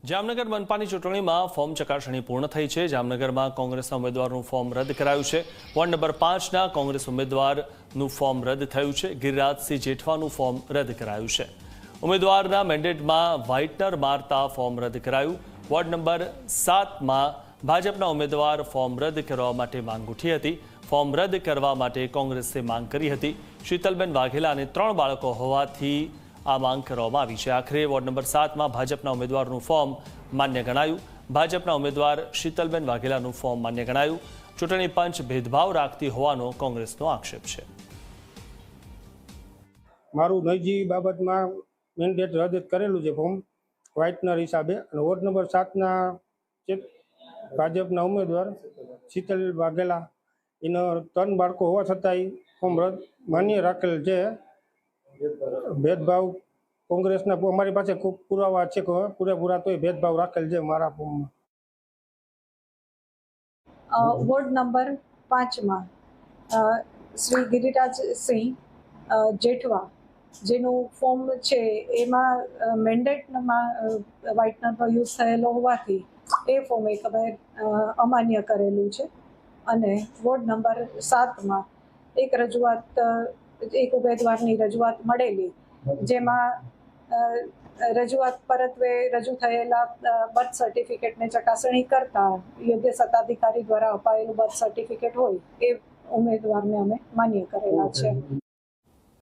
જામનગર મનપાની ચૂંટણીમાં ફોર્મ ચકાસણી પૂર્ણ થઈ છે। જામનગરમાં કોંગ્રેસના ઉમેદવારનું ફોર્મ રદ કરાયું છે। વોર્ડ નંબર 5ના કોંગ્રેસ ઉમેદવારનું ફોર્મ રદ થયું છે। ગિરિરાજસિંહ જેઠવાનું ફોર્મ રદ કરાયું છે। ઉમેદવારના મેન્ડેટમાં વ્હાઇટનર મારતા ફોર્મ રદ કરાયું। વોર્ડ નંબર 7માં ભાજપના ઉમેદવાર ફોર્મ રદ કરવા માટે માંગ ઉઠી હતી। ફોર્મ રદ કરવા માટે કોંગ્રેસે માંગ કરી હતી। શીતલબેન વાઘેલાને 3 બાળકો હોવાથી આ માંગ કરવામાં આવી છે। આખરે વોર્ડ નંબર 7માં ભાજપના ઉમેદવારનું ફોર્મ માન્ય ગણાયું। ભાજપના ઉમેદવાર શીતલબેન વાઘેલાનું ફોર્મ માન્ય ગણાયું। ચૂંટણી પંચ ભેદભાવ રાખતી હોવાનો કોંગ્રેસનો આક્ષેપ છે। મારું નજીવી બાબતમાં મેન્ડેટ રદ કરેલું છે ફોર્મ વ્હાઇટનર હિસાબે, અને વોર્ડ નંબર 7ના ભાજપના ઉમેદવાર શીતલ વાઘેલા એનો 3 બાળકો હોવા છતાંય ફોર્મ રદ માન્ય રાખેલ છે। ભેદભાવ કોંગ્રેસના અમારી પાસે ખૂબ પુરાવા છે કે પૂરેપૂરા તોય ભેદભાવ રાખેલ છે મારા ફોર્મમાં। વોર્ડ નંબર 5માં શ્રી ગિરિરાજસિંહ જેઠવા જેનું ફોર્મ છે એમાં મેન્ડેટમાં વ્હાઇટનરનો યુઝ થયેલો હોવાથી એ ફોર્મ એક હવે અમાન્ય કરેલું છે। અને વોર્ડ નંબર 7માં એક ઉમેદવારની રજૂઆત મળેલી, જેમાં રજૂઆત પરત્વે રજૂ થયેલા બર્થ સર્ટિફિકેટને ચકાસણી કરતા યોગ્ય સત્તાધિકારી દ્વારા અપાયેલું બર્થ સર્ટિફિકેટ હોય એ ઉમેદવારને અમે માન્ય કરેલા છે।